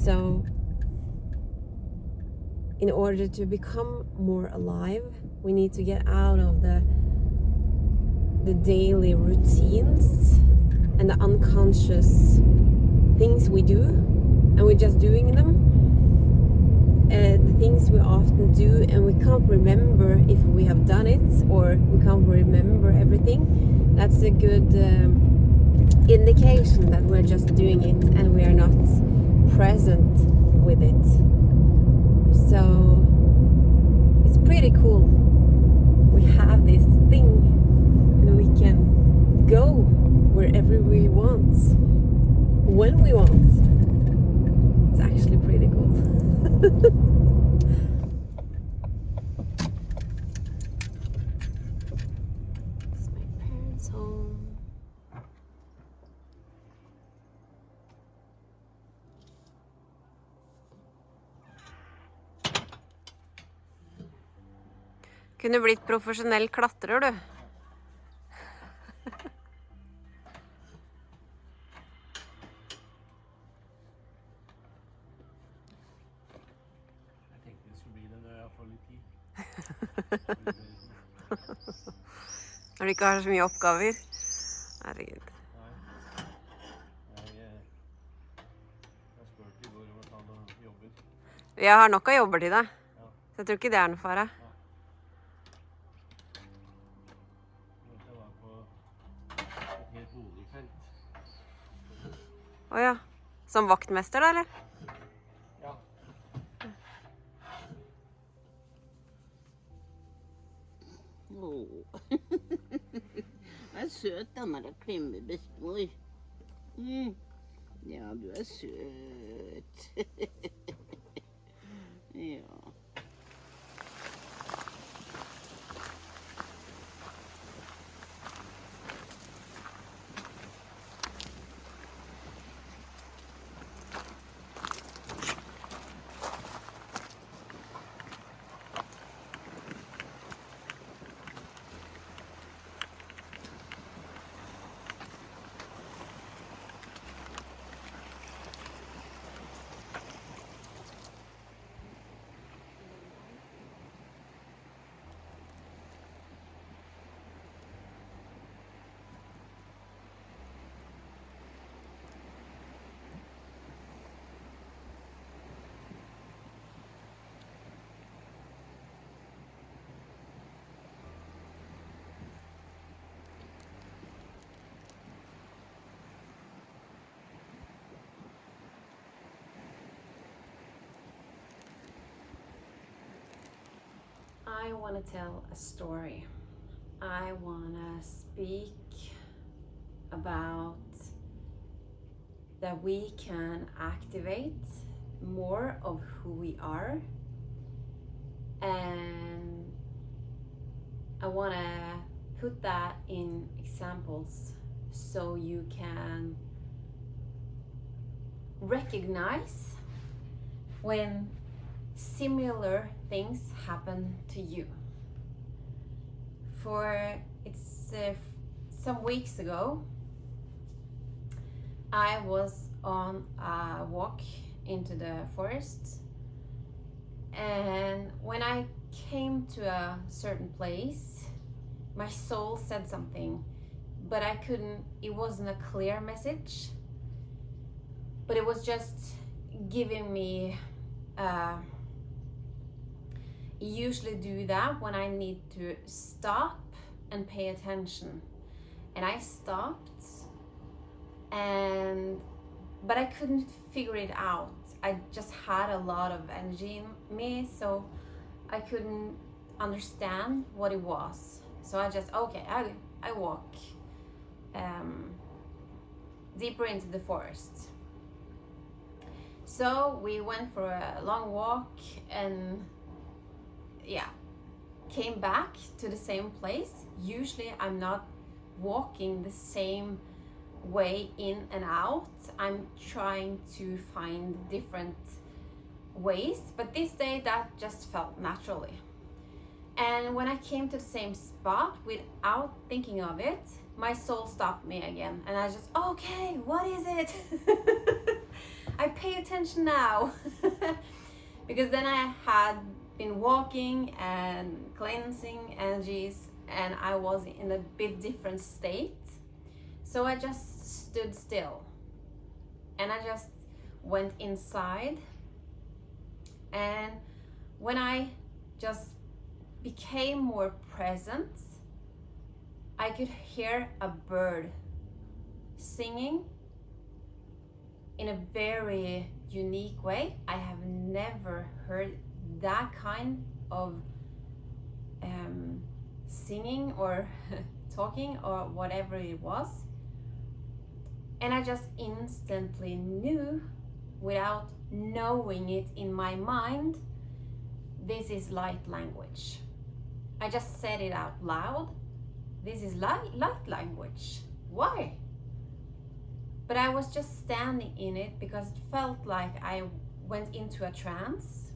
So, in order to become more alive, we need to get out of the daily routines and the unconscious things we do, and we're just doing them. The things we often do, and we can't remember if we have done it, or we can't remember everything. That's a good indication that we're just doing it and we are not present with it. So it's pretty cool. We have this thing and we can go wherever we want, when we want. It's actually pretty cool. It's my parents' home. Kunne blitt profesjonell klatrer, du. Jeg tenkte det skulle bli det når jeg får litt tid. Når du ikke har så mye oppgaver. Herregud. Nei. Jeg spurte i går om å ta noen jobber. Jeg har nok av jobber til deg. Så jeg tror ikke det er noe fare. Jeg var på et helt boligfelt. Åja. Som vaktmester da, eller? Ja. Du er søt, da, når du klemmer bestemor. Ja, du er søt. Ja. I want to tell a story. I want to speak about that we can activate more of who we are, and I want to put that in examples so you can recognize when similar things happen to you. Some weeks ago, I was on a walk into the forest, and when I came to a certain place, my soul said something, but it wasn't a clear message, but it was just giving me usually do that when I need to stop and pay attention. And I stopped, but I couldn't figure it out. I just had a lot of energy in me, so I couldn't understand what it was. So I just, I walk deeper into the forest. So we went for a long walk and came back to the same place. Usually I'm not walking the same way in and out. I'm trying to find different ways, but this day that just felt naturally. And when I came to the same spot without thinking of it, my soul stopped me again, and I just, okay, what is it? I pay attention now. Because then I had been walking and cleansing energies, and I was in a bit different state. So I just stood still, and I just went inside. And when I just became more present, I could hear a bird singing in a very unique way. I have never heard that kind of singing or talking or whatever it was. And I just instantly knew, without knowing it in my mind, this is light language. I just said it out loud. This is light language. Why? But I was just standing in it because it felt like I went into a trance.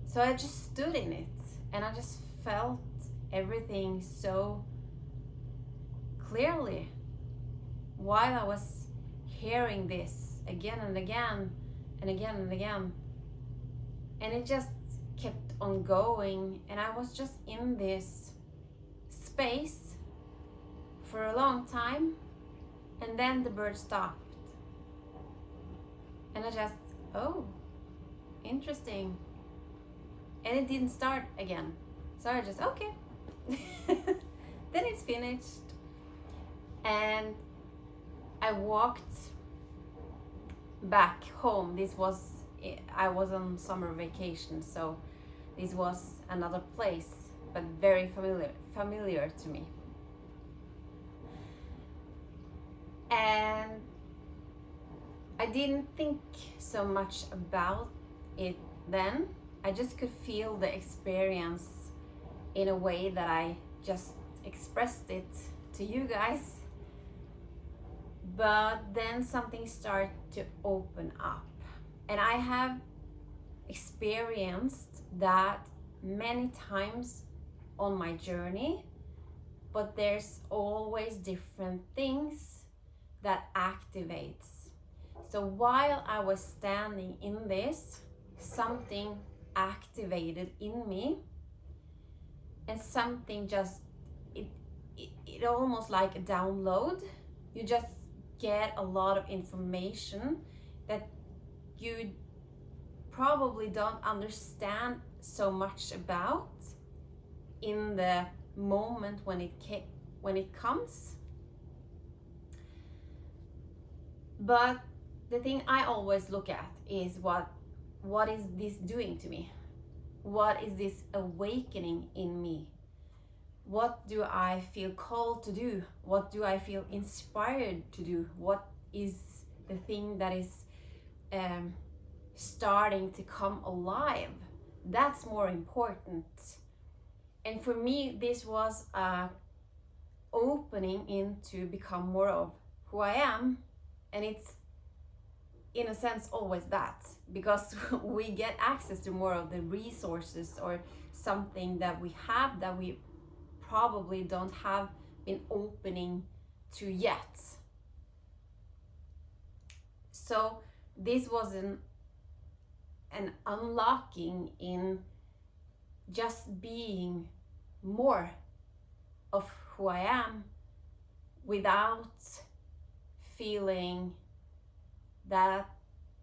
So I just stood in it, and I just felt everything so clearly while I was hearing this again and again and again and again. And it just kept on going, and I was just in this space for a long time, and then the bird stopped. And I just, oh, interesting. And it didn't start again. So I just, okay. Then it's finished. And I walked back home. I was on summer vacation, so this was another place, but very familiar to me. And I didn't think so much about it then. I just could feel the experience in a way that I just expressed it to you guys. But then something started to open up. And I have experienced that many times on my journey, but there's always different things that activates. So while I was standing in this, something activated in me, and something just, it almost like a download. You just get a lot of information that you probably don't understand so much about in the moment when it comes. But the thing I always look at is what is this doing to me? what is this awakening in me? What do I feel called to do? What do I feel inspired to do? What is the thing that is starting to come alive? That's more important. And for me, this was a opening into become more of who I am. And it's in a sense always that, because we get access to more of the resources or something that we have that we probably don't have been opening to yet. So this was an unlocking in just being more of who I am without feeling that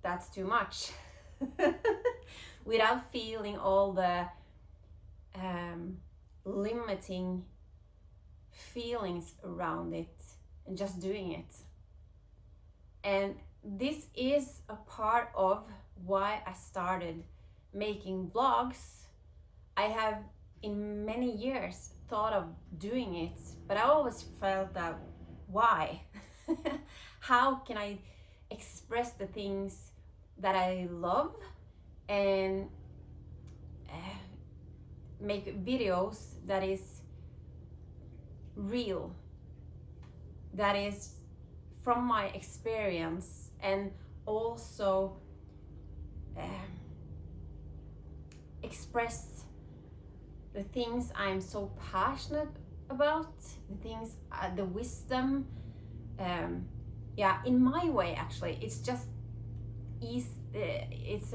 that's too much. Without feeling all the limiting feelings around it, and just doing it. And this is a part of why I started making vlogs. I have in many years thought of doing it, but I always felt that why? How can I express the things that I love and make videos that is real, that is from my experience, and also express the things I'm so passionate about, the things, the wisdom, in my way. Actually, it's just easy. It's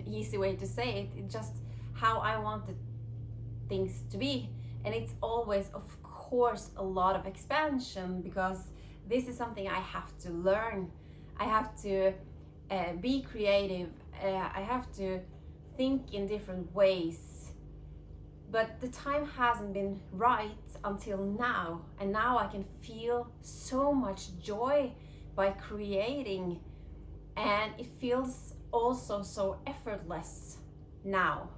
easy way to say it. It's just how I wanted things to be, and it's always, of course, a lot of expansion, because this is something I have to learn. I have to be creative. I have to think in different ways. But the time hasn't been right until now, and now I can feel so much joy by creating, and it feels also so effortless now.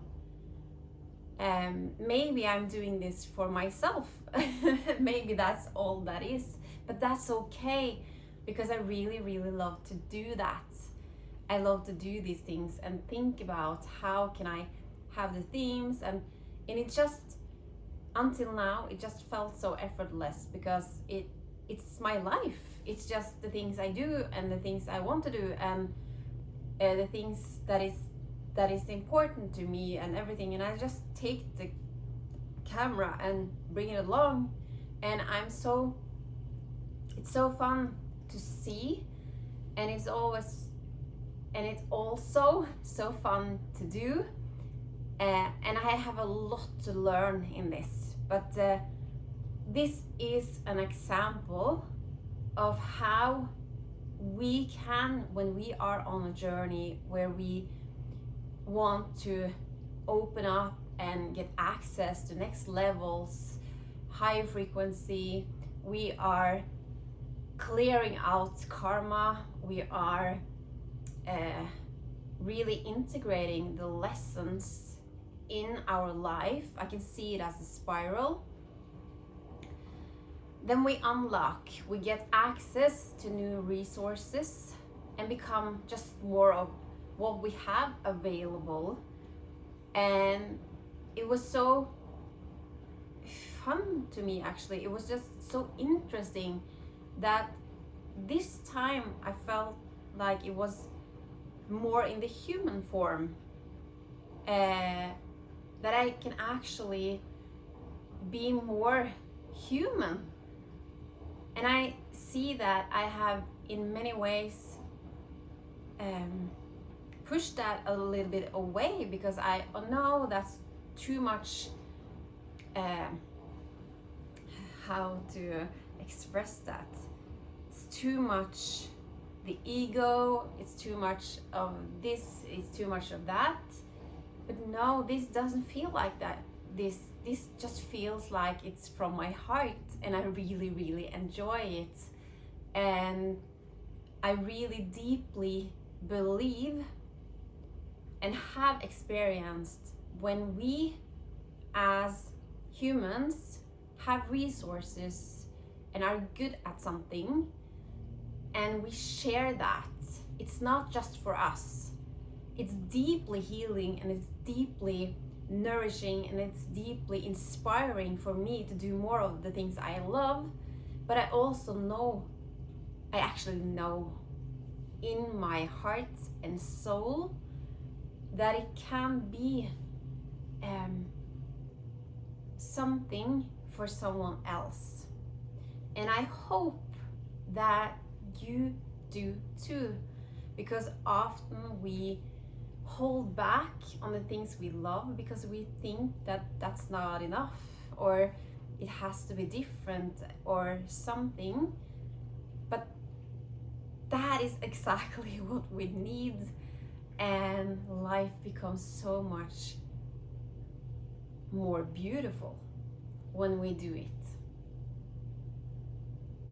Maybe I'm doing this for myself. Maybe that's all that is, but that's okay, because I really, really love to do that. I love to do these things and think about how can I have the themes, and it just, until now, it just felt so effortless, because it's my life. It's just the things I do and the things I want to do, and the things that is important to me and everything. And I just take the camera and bring it along, and it's so fun to see, and it's also so fun to do, and I have a lot to learn in this. But this is an example of how we can, when we are on a journey where we want to open up and get access to next levels, higher frequency, we are clearing out karma, we are really integrating the lessons in our life. I can see it as a spiral. Then we unlock, we get access to new resources and become just more of what we have available. And it was so fun to me, actually. It was just so interesting that this time I felt like it was more in the human form, that I can actually be more human. And I see that I have in many ways pushed that a little bit away, because I know that's too much, how to express that, it's too much the ego, it's too much of this, it's too much of that. But no, this doesn't feel like that. This just feels like it's from my heart, and I really, really enjoy it. And I really deeply believe and have experienced when we as humans have resources and are good at something, and we share that, it's not just for us. It's deeply healing, and it's deeply nourishing, and it's deeply inspiring for me to do more of the things I love. But I also know, I actually know in my heart and soul that it can be something for someone else. And I hope that you do too, because often we hold back on the things we love because we think that that's not enough, or it has to be different or something. But that is exactly what we need, and life becomes so much more beautiful when we do it.